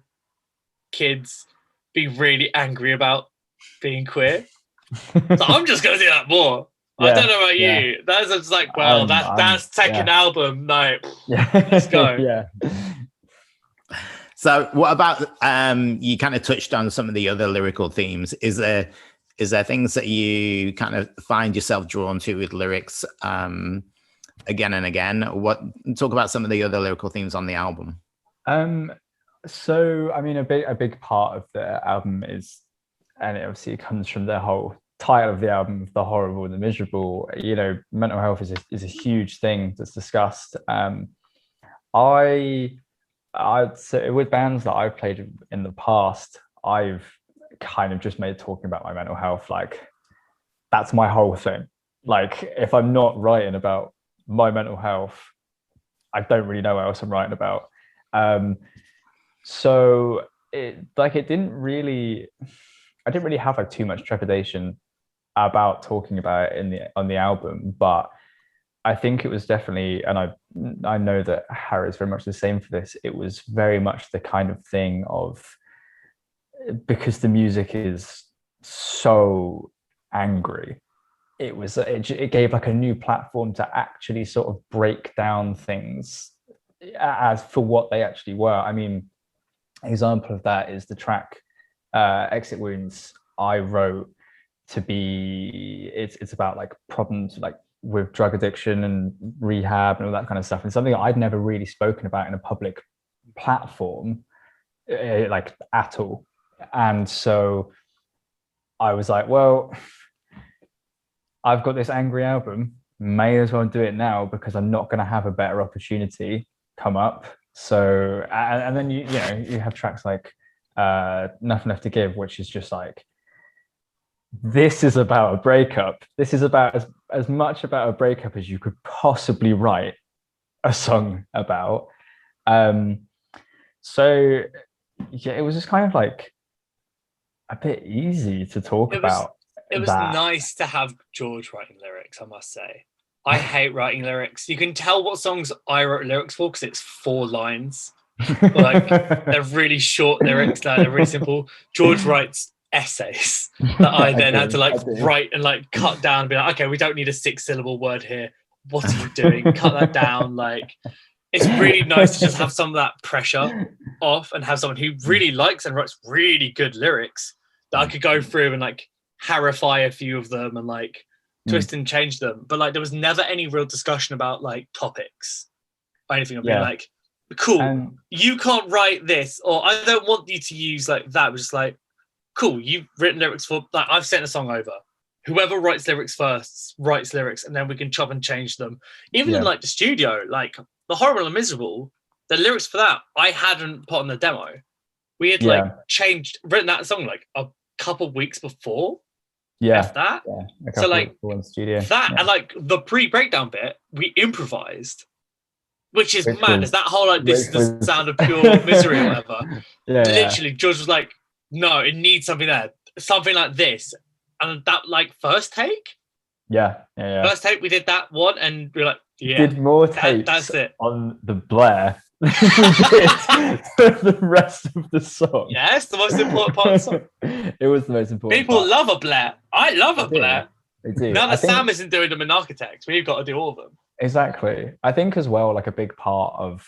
Speaker 1: kids be really angry about being queer. So I'm just gonna do that more. I don't know about you. That's just like, well, that's second album. Like, let's go.
Speaker 3: Yeah.
Speaker 2: So what about you kind of touched on some of the other lyrical themes. Is there things that you kind of find yourself drawn to with lyrics again and again? Talk about some of the other lyrical themes on the album.
Speaker 3: So I mean a big part of the album is, and it obviously comes from the whole title of the album, The Horrible and the Miserable. Mental health is a huge thing that's discussed. I'd say with bands that I've played in the past, I've kind of just made talking about my mental health like that's my whole thing. Like if I'm not writing about my mental health, I don't really know what else I'm writing about. So I didn't really have like too much trepidation about talking about it on the album, but I think it was definitely, and I know that Harry is very much the same for this. It was very much the kind of thing of, because the music is so angry, it gave like a new platform to actually sort of break down things as for what they actually were. I mean, example of that is the track Exit Wounds. I wrote to be, it's about like problems like with drug addiction and rehab and all that kind of stuff, and something I'd never really spoken about in a public platform like at all. And so I was like, well, I've got this angry album, may as well do it now because I'm not going to have a better opportunity come up. So and then you have tracks like Nothing Left to Give, which is just like, this is about a breakup. This is about as much about a breakup as you could possibly write a song about. So yeah, it was just kind of like a bit easy to talk about.
Speaker 1: It was nice to have George writing lyrics, I must say. I hate writing lyrics. You can tell what songs I wrote lyrics for because it's 4 lines. Like they're really short lyrics, like they're really simple. George writes essays that I then had to write and like cut down and be like, okay, we don't need a 6-syllable word here. What are you doing? Cut that down. Like, it's really nice to just have some of that pressure off and have someone who really likes and writes really good lyrics that I could go through and like harify a few of them and like twist and change them, but like there was never any real discussion about like topics or anything. I'd be like, cool, you can't write this, or I don't want you to use like that. It was just like, cool, you've written lyrics for, like, I've sent a song over. Whoever writes lyrics first writes lyrics, and then we can chop and change them. Even in like the studio, like The Horrible and Miserable, the lyrics for that I hadn't put on the demo. We had like written that song like a couple weeks before. That. So like that and like the pre-breakdown bit, we improvised, which is mad. Is that whole like this is the sound of pure misery or whatever? Literally, George was like, no, it needs something there, something like this. And that like first take, first take, we did that one, and we were like,
Speaker 3: did more takes.
Speaker 1: That's it
Speaker 3: on the Blair than we did for the rest of the song.
Speaker 1: Yeah, it's the most important part of the song.
Speaker 3: It was the most important.
Speaker 1: People love a Blair. I love a Blair.
Speaker 3: They do.
Speaker 1: Now that Sam isn't doing them in Architects, we've got to do all of them.
Speaker 3: Exactly. I think as well, like a big part of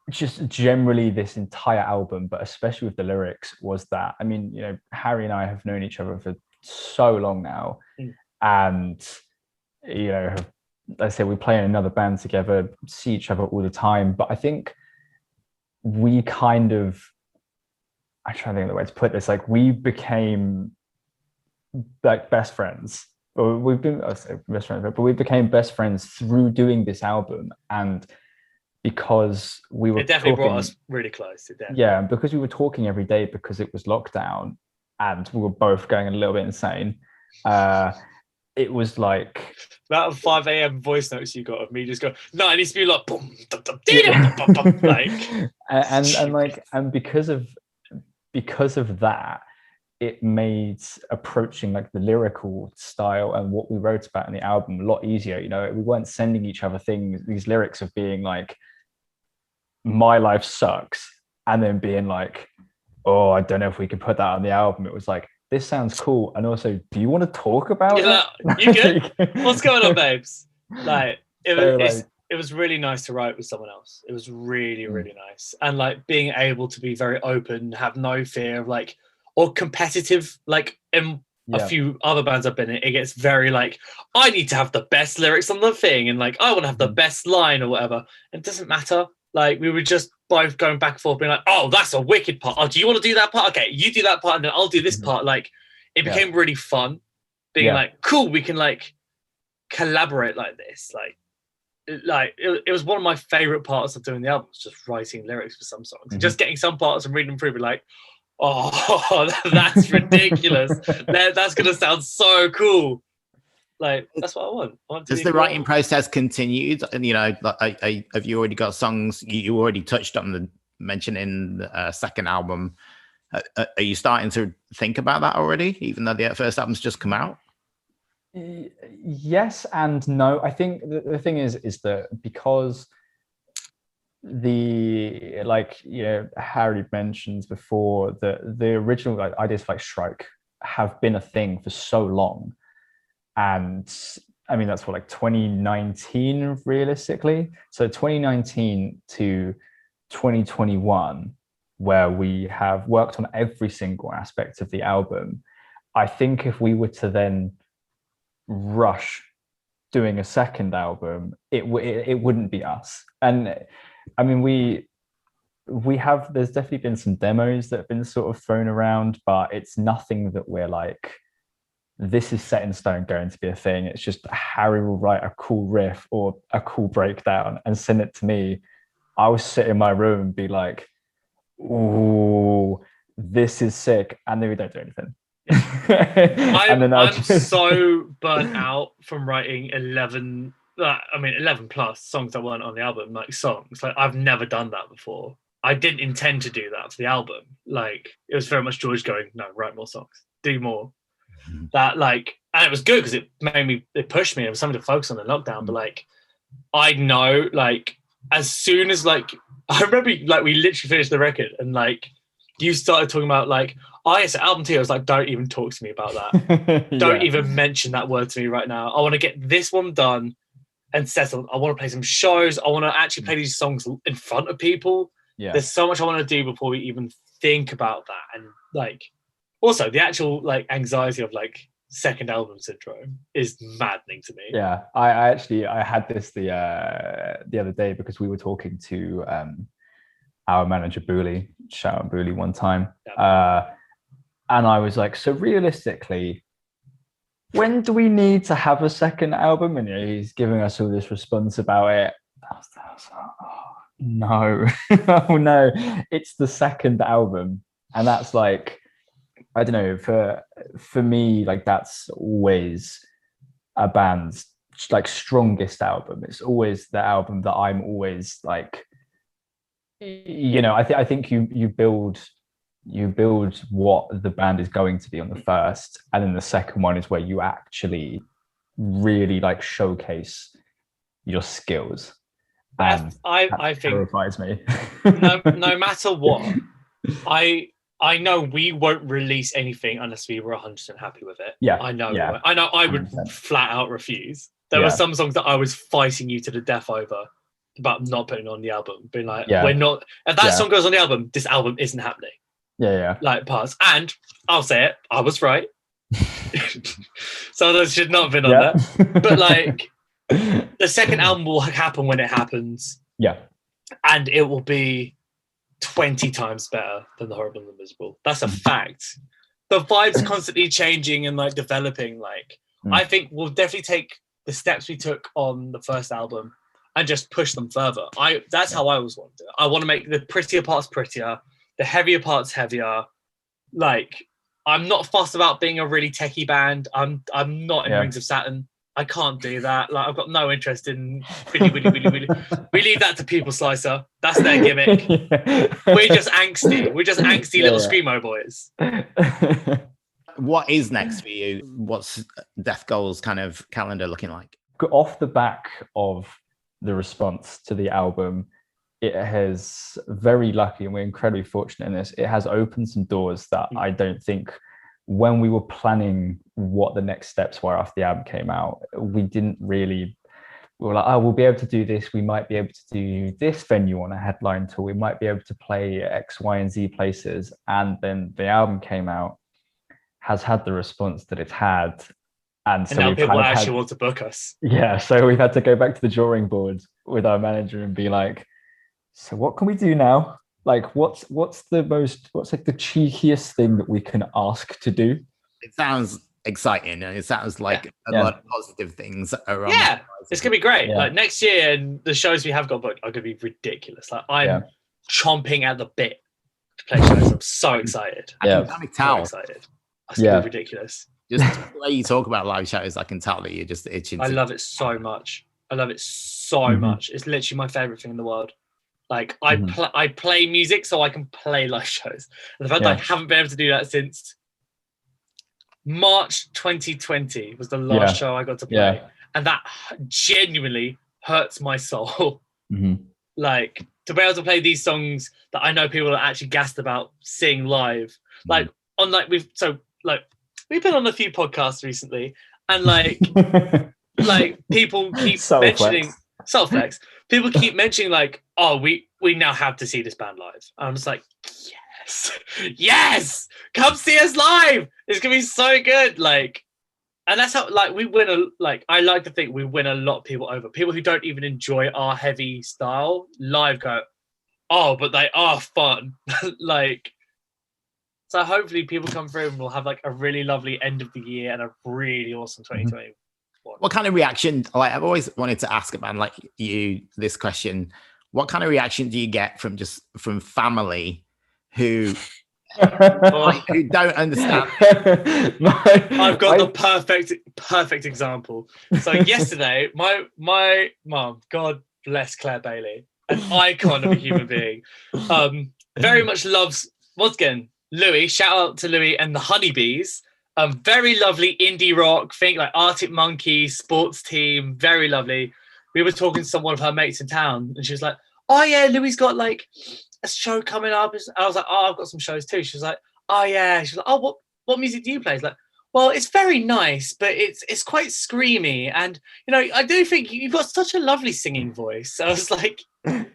Speaker 3: just generally this entire album, but especially with the lyrics, was that, I mean, you know, Harry and I have known each other for so long now, and you know, let's say we play in another band together, see each other all the time, but I think we kind of, I'm trying to think of the way to put this, like we became like best friends, or we've been best friends, but we became best friends through doing this album. And because we were,
Speaker 1: it definitely brought us really close.
Speaker 3: Because we were talking every day, because it was lockdown and we were both going a little bit insane. It was like
Speaker 1: that 5 a.m. voice notes you got of me just go, no, it needs to be like boom, dum, dum, dum, dum, like
Speaker 3: and because of that, it made approaching like the lyrical style and what we wrote about in the album a lot easier. You know, we weren't sending each other these lyrics of being like, my life sucks, and then being like, oh, I don't know if we could put that on the album. It was like, this sounds cool, and also, do you want to talk about it?
Speaker 1: You good? What's going on, babes? Like, it was really nice to write with someone else. It was really, really nice. And like being able to be very open, have no fear of like, or competitive, like in a few other bands I've been in, it gets very like, I need to have the best lyrics on the thing, and like, I want to have the best line or whatever. It doesn't matter. Like, we were just both going back and forth, being like, oh, that's a wicked part. Oh, do you want to do that part? Okay, you do that part, and then I'll do this part. Like, it became really fun, being like, cool, we can like collaborate like this. Like it was one of my favorite parts of doing the album, was just writing lyrics for some songs, and just getting some parts and reading them through, be like, oh, that's ridiculous. That's gonna sound so cool. Like, that's what I want.
Speaker 2: Has the writing process continued? And you know, like, have you already got songs? You already touched on the mentioning the second album. Are you starting to think about that already, even though the first album's just come out?
Speaker 3: Yes and no. I think the thing is that because the, like, you know, Harry mentioned before that the original like ideas for like Strike have been a thing for so long. And I mean, that's what, like 2019 realistically. So 2019 to 2021, where we have worked on every single aspect of the album. I think if we were to then rush doing a second album, it wouldn't be us. And I mean, we have, there's definitely been some demos that have been sort of thrown around, but it's nothing that we're like, this is set in stone going to be a thing. It's just Harry will write a cool riff or a cool breakdown and send it to me. I will sit in my room and be like, ooh, this is sick. And then we don't do anything.
Speaker 1: I'm so burnt out from writing 11 plus songs that weren't on the album, like songs. Like, I've never done that before. I didn't intend to do that for the album. Like, it was very much George going, no, write more songs, do more. That, like, and it was good because it pushed me. It was something to focus on in lockdown. But like, I know, like, as soon as, like, I remember, like, we literally finished the record and like you started talking about like, oh yes, album 2. I was like, don't even talk to me about that. Don't even mention that word to me right now. I want to get this one done and settled. I want to play some shows. I want to actually play these songs in front of people. There's so much I want to do before we even think about that. And like, also the actual like anxiety of like second album syndrome is maddening to me.
Speaker 3: Yeah, I actually had this the other day because we were talking to our manager Booley, shout out Booley one time, and I was like, so realistically, when do we need to have a second album? And he's giving us all this response about it. I was like, oh, no, oh no, it's the second album, and that's like, I don't know, for me, like that's always a band's like strongest album. It's always the album that I'm always like, you know, I think you build what the band is going to be on the first, and then the second one is where you actually really like showcase your skills. And
Speaker 1: I think
Speaker 3: terrifies me.
Speaker 1: no matter what, I know we won't release anything unless we were 100% happy with it.
Speaker 3: Yeah,
Speaker 1: I know.
Speaker 3: yeah.
Speaker 1: I know. I would
Speaker 3: 100%.
Speaker 1: flat out refuse. There were some songs that I was fighting you to the death over about not putting on the album, being like, we're not. If that song goes on the album, this album isn't happening.
Speaker 3: Yeah.
Speaker 1: Like parts, and I'll say it, I was right. So those should not have been on there. But like, the second album will happen when it happens.
Speaker 3: Yeah, and
Speaker 1: it will be 20 times better than The Horrible and the Miserable. That's a fact. The vibe's constantly changing and like developing. Like, I think we'll definitely take the steps we took on the first album and just push them further. That's how I always want to do it. I want to make the prettier parts prettier, the heavier parts heavier. Like, I'm not fussed about being a really techie band. I'm not in Rings of Saturn. I can't do that. Like, I've got no interest in really. We leave that to People Slicer. That's their gimmick. We're just angsty. We're just angsty little screamo boys.
Speaker 2: What is next for you? What's Death Goal's kind of calendar looking like?
Speaker 3: Off the back of the response to the album, it has, very lucky, and we're incredibly fortunate in this, it has opened some doors that I don't think, when we were planning what the next steps were after the album came out, we were like, oh, we'll be able to do this. We might be able to do this venue on a headline tour. We might be able to play X, Y, and Z places. And then the album came out, has had the response that it's had. And so
Speaker 1: now people actually want to book us.
Speaker 3: Yeah, so we've had to go back to the drawing board with our manager and be like, so what can we do now? Like, what's like the cheekiest thing that we can ask to do?
Speaker 2: It sounds exciting, and it sounds like a lot of positive things around.
Speaker 1: Yeah, it's gonna be great. Like next year, and the shows we have got booked are gonna be ridiculous. Like, I'm chomping at the bit to play shows. I'm so excited.
Speaker 2: I can tell.
Speaker 1: So excited. It's gonna be ridiculous.
Speaker 2: Just the way you talk about live shows, I can tell that you're just itching.
Speaker 1: I love it so much. Much. It's literally my favorite thing in the world. Like, I play music so I can play live shows. And the fact that I haven't been able to do that since March 2020 was the last show I got to play. And that genuinely hurts my soul. Like, to be able to play these songs that I know people are actually gassed about seeing live. Like, we've been on a few podcasts recently, and like people keep mentioning Soulflex. People keep mentioning like, oh, we now have to see this band live. And I'm just like, yes, come see us live. It's gonna be so good. Like, and that's how like we win I like to think we win a lot of people over. People who don't even enjoy our heavy style live go, oh, but they are fun. Like, so hopefully people come through and we'll have like a really lovely end of the year and a really awesome 2020.
Speaker 2: What kind of reaction, like I've always wanted to ask a band like you this question, what kind of reaction do you get from family who who don't understand?
Speaker 1: I've got the perfect example. So yesterday, my mum, God bless Claire Bailey, an icon of a human being, very much loves, once again, Louis, shout out to Louis and the Honeybees. Very lovely indie rock, think like Arctic Monkeys, sports team, very lovely. We were talking to one of her mates in town, and she was like, oh yeah, Louis got like a show coming up. I was like, oh, I've got some shows too. She was like, oh yeah. She was like, oh, what music do you play? He's like, well, it's very nice, but it's quite screamy. And, you know, I do think you've got such a lovely singing voice. I was like,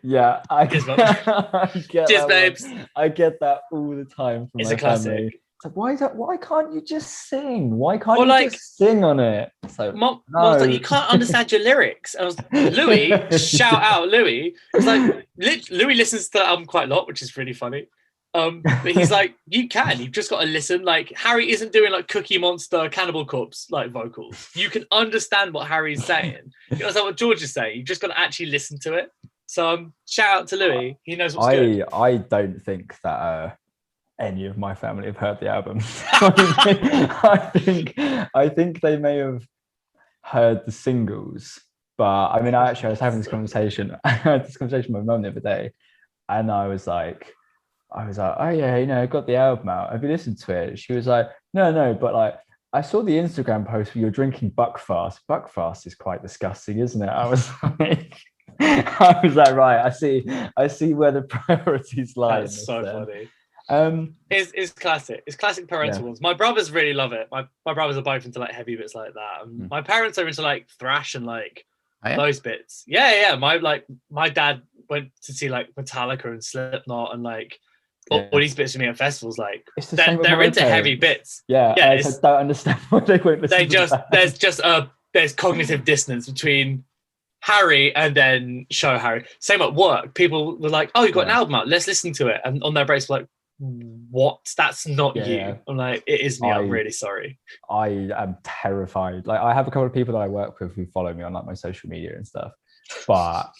Speaker 3: yeah, I
Speaker 1: Cheers,
Speaker 3: get
Speaker 1: Cheers,
Speaker 3: that
Speaker 1: babes.
Speaker 3: I get that all the time from
Speaker 1: It's
Speaker 3: my
Speaker 1: a classic.
Speaker 3: family. It's like, why can't you just sing? Why can't
Speaker 1: Or
Speaker 3: you
Speaker 1: like-
Speaker 3: just sing on it? So
Speaker 1: Mom was like, you can't understand your lyrics. I was Louis, shout out Louis. It's like Louis listens to the album quite a lot, which is really funny. But he's like, you can. You've just got to listen. Like Harry isn't doing like Cookie Monster, Cannibal Corpse like vocals. You can understand what Harry's saying. You understand what George is saying. You've just got to actually listen to it. So shout out to Louis. He knows what's good.
Speaker 3: I don't think that any of my family have heard the album. I think they may have heard the singles, but I mean, I was having this conversation. I had this conversation with my mum the other day, and I was like, oh yeah, I got the album out. Have you listened to it? She was like, no, but like I saw the Instagram post where you're drinking Buckfast. Buckfast is quite disgusting, isn't it? I was like, right, I see where the priorities lie.
Speaker 1: That's so funny. It's classic. It's classic parental ones. My brothers really love it. My brothers are both into like heavy bits like that. My parents are into like thrash and like those bits. Yeah. My dad went to see like Metallica and Slipknot and like all these bits with me at festivals. Like they're into heavy bits.
Speaker 3: I don't understand why they won't listen.
Speaker 1: There's cognitive dissonance between Harry and then show Harry. Same at work. People were like, "Oh, you got an album out. Let's listen to it." And on their breaks, like, "What? That's not you." I'm like, "It is me. I'm really sorry."
Speaker 3: I am terrified. Like, I have a couple of people that I work with who follow me on like my social media and stuff, but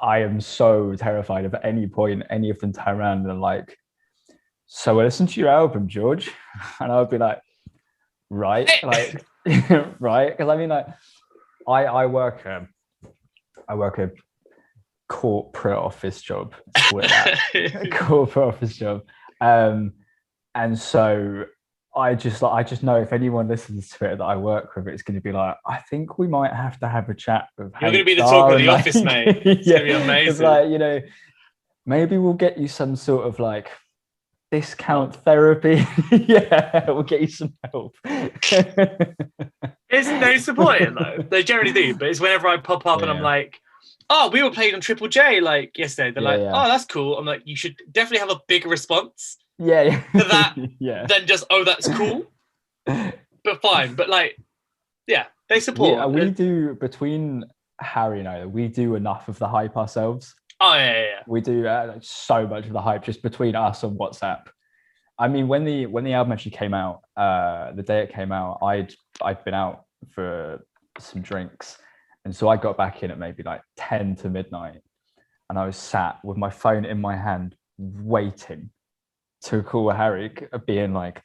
Speaker 3: I am so terrified if at any point any of them turn around and are like, "So I listened to your album, George," and I would be like, "Right, like, right," because I mean, like, I work a corporate office job, a corporate office job, and so I just know if anyone listens to it that I work with, it's going to be like, I think we might have to have a chat with.
Speaker 1: You're going to be the talk of the office, mate. It's going to be amazing.
Speaker 3: It's like, maybe we'll get you some sort of like discount therapy. Yeah, we'll get you some help.
Speaker 1: They support it though. They generally do, but it's whenever I pop up and I'm like, "Oh, we were playing on Triple J like yesterday." They're like, "Oh, that's cool." I'm like, "You should definitely have a bigger response to that than just, oh, that's cool." But fine. But like, yeah, they support.
Speaker 3: We do, between Harry and I, we do enough of the hype ourselves.
Speaker 1: Oh yeah.
Speaker 3: We do so much of the hype just between us on WhatsApp. I mean, when the album actually came out, the day it came out, I'd been out for some drinks, and so I got back in at maybe like 10 to midnight, and I was sat with my phone in my hand waiting to call Harry, being like,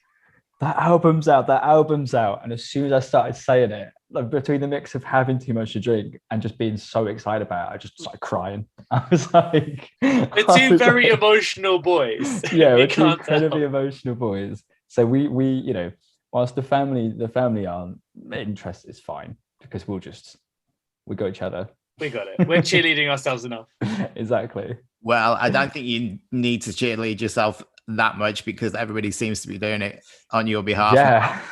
Speaker 3: that album's out. And as soon as I started saying it, like, between the mix of having too much to drink and just being so excited about it, I just started crying. I was like,
Speaker 1: the two very emotional boys.
Speaker 3: Yeah, we're two incredibly emotional boys. So we whilst the family aren't interested, it's fine, because we got each other.
Speaker 1: We got it. We're cheerleading ourselves enough.
Speaker 3: Exactly.
Speaker 2: Well, I don't think you need to cheerlead yourself that much, because everybody seems to be doing it on your behalf.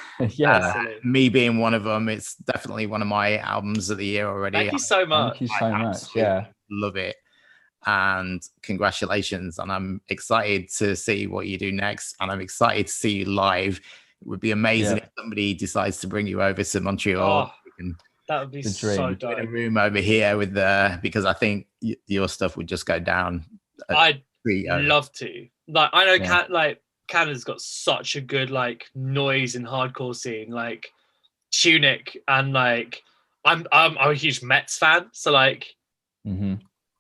Speaker 2: Me being one of them, it's definitely one of my albums of the year already.
Speaker 1: Thank you so much.
Speaker 3: Thank you so much. Yeah,
Speaker 2: love it, and congratulations. And I'm excited to see what you do next, and I'm excited to see you live. It would be amazing if somebody decides to bring you over to Montreal.
Speaker 1: That would be so dope.
Speaker 2: In a room over here with because I think your stuff would just go down.
Speaker 1: I'd love to. Like, I know Canada's got such a good like noise and hardcore scene, like Tunic, and like I'm a huge Mets fan, so like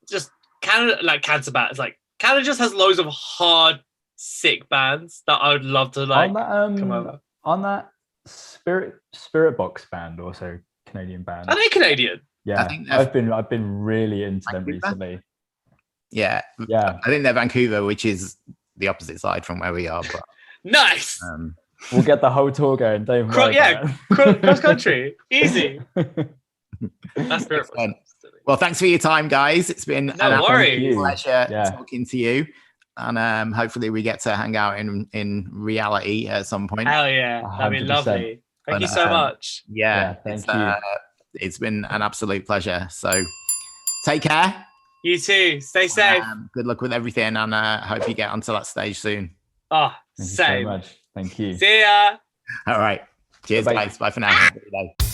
Speaker 1: just Canada, like Cancer Bats, like Canada just has loads of hard, sick bands that I would love to like come over.
Speaker 3: On that Spirit Box band, also Canadian band.
Speaker 1: Are they Canadian?
Speaker 3: Yeah, I think I've been really into them recently.
Speaker 2: Yeah. I think they're Vancouver, which is the opposite side from where we are. But
Speaker 1: nice.
Speaker 3: We'll get the whole tour going. Don't worry.
Speaker 1: Cross country, easy. That's perfect.
Speaker 2: Well, thanks for your time, guys. It's been an absolute pleasure talking to you, and hopefully we get to hang out in reality at some point.
Speaker 1: Hell yeah, that'd be lovely. Thank you so much.
Speaker 2: Yeah,
Speaker 3: thank you.
Speaker 2: It's been an absolute pleasure. So take care.
Speaker 1: You too. Stay safe.
Speaker 2: Good luck with everything, and hope you get onto that stage soon.
Speaker 1: Same.
Speaker 3: So much. Thank you.
Speaker 1: See ya.
Speaker 2: All right. Cheers,
Speaker 3: Bye-bye.
Speaker 2: guys. Bye for now. Have a good day.